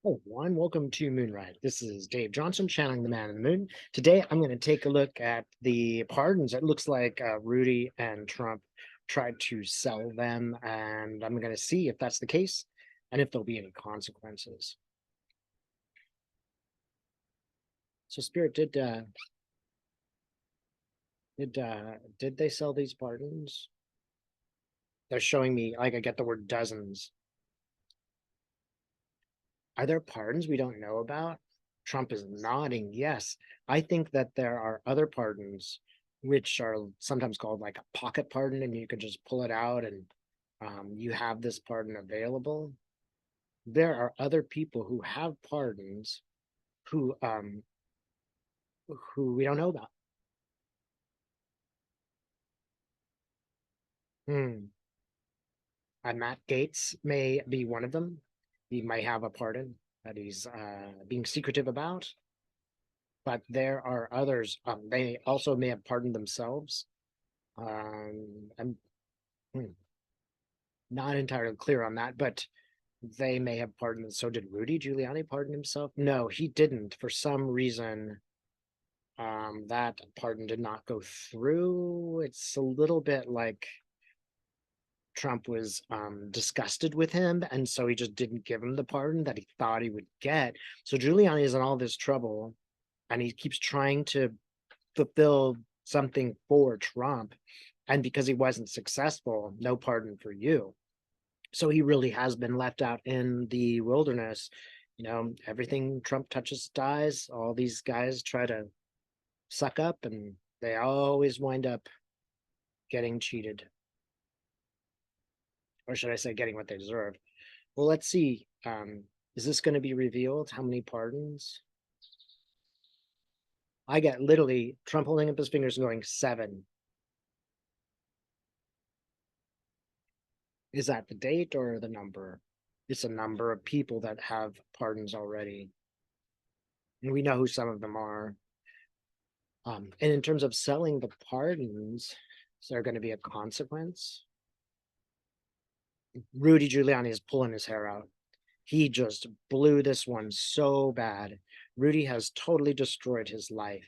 Hello, everyone. Welcome to Moonride. This is Dave Johnson channeling the man in the moon. Today, I'm going to take a look at the pardons. It looks like Rudy and Trump tried to sell them, and I'm going to see if that's the case and if there'll be any consequences. So, Spirit, did they sell these pardons? They're showing me like I get the word dozens. Are there pardons we don't know about? Trump is nodding yes. I think that there are other pardons, which are sometimes called like a pocket pardon, and you can just pull it out and you have this pardon available. There are other people who have pardons who we don't know about. Hmm. Matt Gaetz may be one of them. He might have a pardon that he's being secretive about, but there are others. They also may have pardoned themselves. I'm not entirely clear on that, but they may have pardoned. So did Rudi Giuliani pardon himself? No, he didn't. For some reason, that pardon did not go through. It's a little bit like Trump was disgusted with him, and so he just didn't give him the pardon that he thought he would get. So Giuliani is in all this trouble, and he keeps trying to fulfill something for Trump. And because he wasn't successful, no pardon for you. So he really has been left out in the wilderness. You know, everything Trump touches dies. All these guys try to suck up, and they always wind up getting cheated. Or should I say, getting what they deserve? Well, let's see. Is this going to be revealed? How many pardons? I get literally Trump holding up his fingers and going 7. Is that the date or the number? It's a number of people that have pardons already. And we know who some of them are. And in terms of selling the pardons, is there going to be a consequence? Rudi Giuliani is pulling his hair out. He just blew this one so bad. Rudi has totally destroyed his life.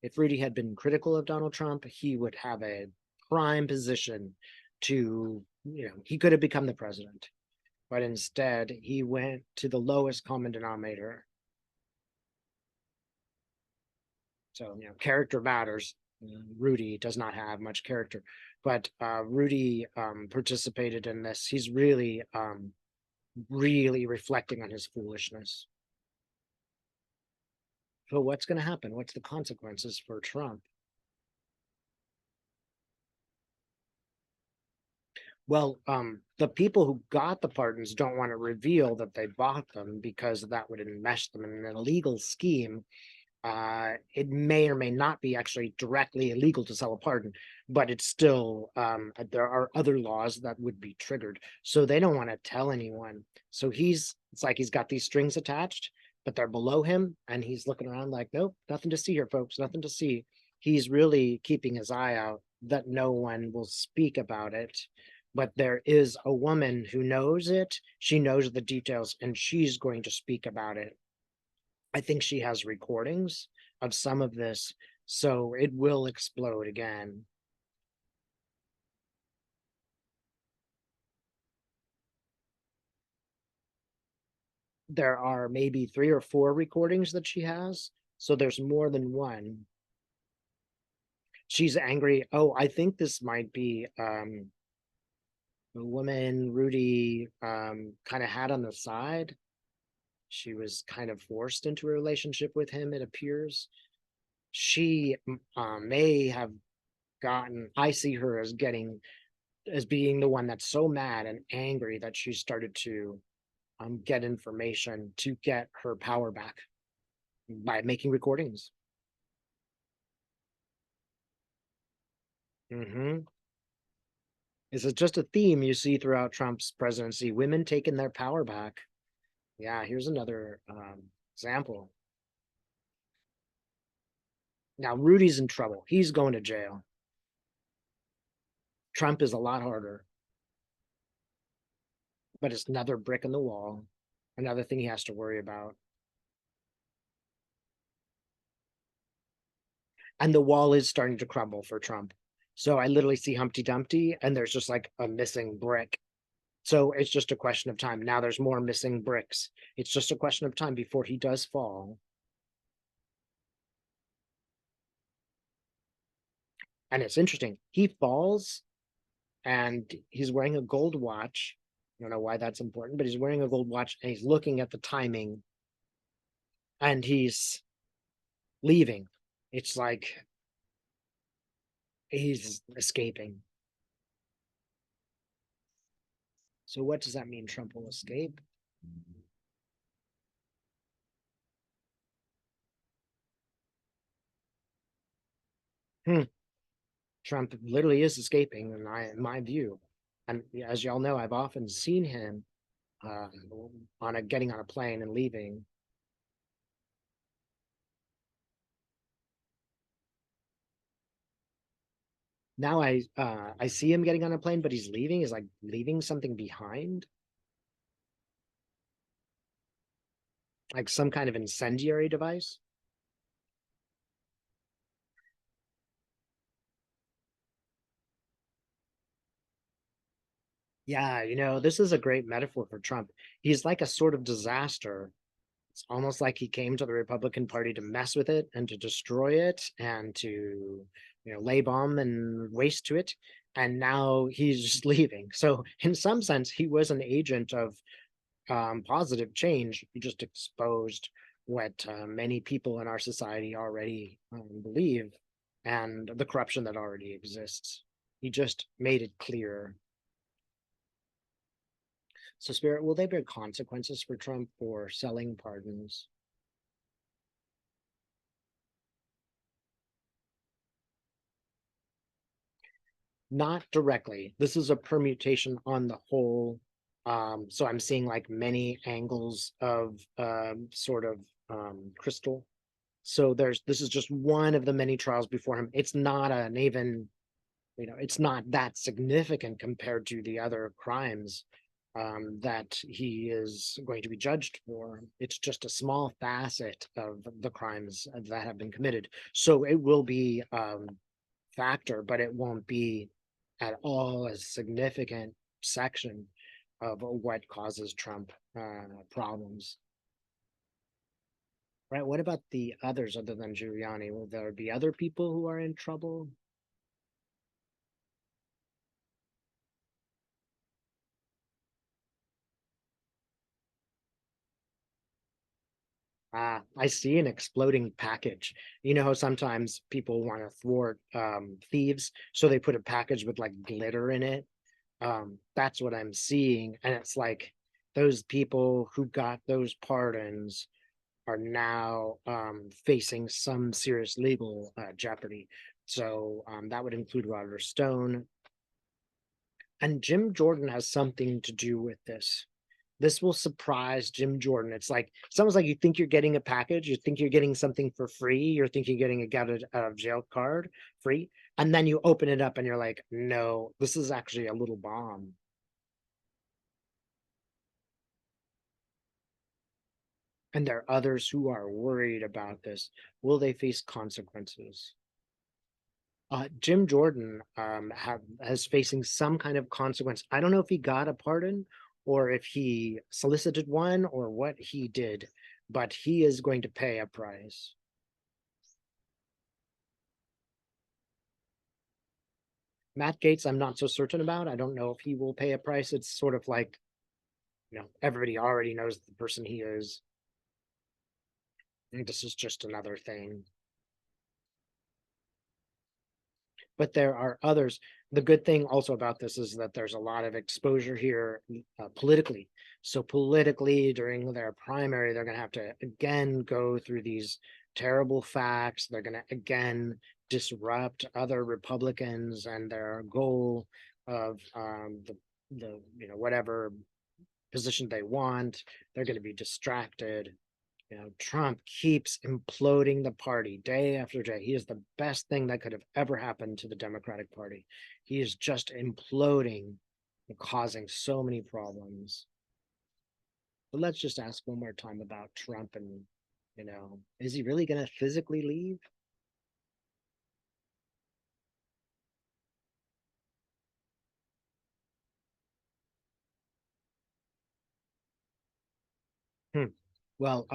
If Rudi had been critical of Donald Trump, he would have a prime position to, he could have become the president. But instead, he went to the lowest common denominator. So, character matters. Rudi does not have much character, but Rudi participated in this. He's really, really reflecting on his foolishness. So what's going to happen? What's the consequences for Trump? Well, the people who got the pardons don't want to reveal that they bought them because that would enmesh them in an illegal scheme. It may or may not be actually directly illegal to sell a pardon, but it's still, there are other laws that would be triggered. So they don't want to tell anyone. So it's like he's got these strings attached, but they're below him. And he's looking around like, nope, nothing to see here, folks, nothing to see. He's really keeping his eye out that no one will speak about it. But there is a woman who knows it. She knows the details and she's going to speak about it. I think she has recordings of some of this, so it will explode again. There are maybe 3 or 4 recordings that she has, so there's more than one. She's angry. Oh, I think this might be the woman Rudi kind of had on the side. She was kind of forced into a relationship with him, it appears. She may have gotten, I see her as being the one that's so mad and angry that she started to get information to get her power back by making recordings. Mm-hmm. This is just a theme you see throughout Trump's presidency: women taking their power back. Yeah, here's another example. Now Rudi's in trouble. He's going to jail. Trump is a lot harder, but it's another brick in the wall. Another thing he has to worry about. And the wall is starting to crumble for Trump. So I literally see Humpty Dumpty, and there's just like a missing brick. So it's just a question of time. Now there's more missing bricks. It's just a question of time before he does fall. And it's interesting. He falls and he's wearing a gold watch. I don't know why that's important, but he's wearing a gold watch and he's looking at the timing and he's leaving. It's like he's escaping. So what does that mean? Trump will escape? Hmm. Trump literally is escaping, in my view. And as y'all know, I've often seen him uh, getting on a plane and leaving. Now I see him getting on a plane, but he's leaving. Is like leaving something behind, like some kind of incendiary device. Yeah, this is a great metaphor for Trump. He's like a sort of disaster. It's almost like he came to the Republican Party to mess with it and to destroy it and to, lay bomb and waste to it. And now he's just leaving. So in some sense, he was an agent of positive change. He just exposed what many people in our society already believe and the corruption that already exists. He just made it clear. So, Spirit, will there be consequences for Trump for selling pardons? Not directly. This is a permutation on the whole. So I'm seeing like many angles of sort of crystal. So this is just one of the many trials before him. It's not an even, it's not that significant compared to the other crimes that he is going to be judged for. It's just a small facet of the crimes that have been committed. So it will be factor, but it won't be at all a significant section of what causes Trump problems. Right? What about the others other than Giuliani? Will there be other people who are in trouble? I see an exploding package. You know how sometimes people want to thwart thieves, so they put a package with like glitter in it. That's what I'm seeing, and it's like those people who got those pardons are now facing some serious legal jeopardy. So that would include Roger Stone. And Jim Jordan has something to do with this. This will surprise Jim Jordan. It's almost like you think you're getting a package, you think you're getting something for free, you're thinking you're getting a get out of jail card free, and then you open it up and you're like, no, this is actually a little bomb. And there are others who are worried about this. Will they face consequences? Jim Jordan has facing some kind of consequence. I don't know if he got a pardon or if he solicited one or what he did, but he is going to pay a price. Matt Gaetz, I'm not so certain about. I don't know if he will pay a price. It's sort of like, everybody already knows the person he is. I think this is just another thing. But there are others. The good thing also about this is that there's a lot of exposure here politically. So politically, during their primary, they're going to have to again go through these terrible facts. They're going to again disrupt other Republicans and their goal of the whatever position they want. They're going to be distracted. Trump keeps imploding the party day after day. He is the best thing that could have ever happened to the Democratic Party. He is just imploding and causing so many problems. But let's just ask one more time about Trump and, is he really going to physically leave? Hmm. Well,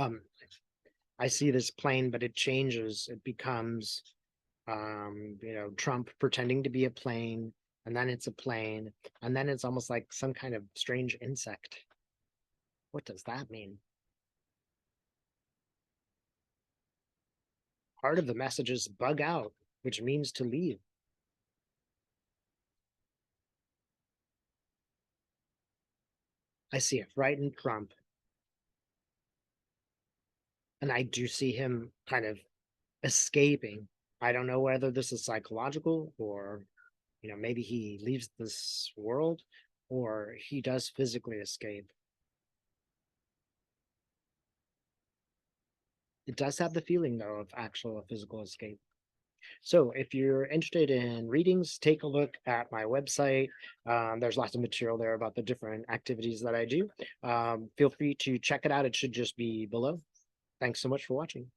I see this plane, but it changes. It becomes, Trump pretending to be a plane, and then it's a plane, and then it's almost like some kind of strange insect. What does that mean? Part of the message is bug out, which means to leave. I see a frightened Trump, and I do see him kind of escaping. I don't know whether this is psychological or, maybe he leaves this world or he does physically escape. It does have the feeling, though, of actual physical escape. So if you're interested in readings, take a look at my website. There's lots of material there about the different activities that I do. Feel free to check it out. It should just be below. Thanks so much for watching.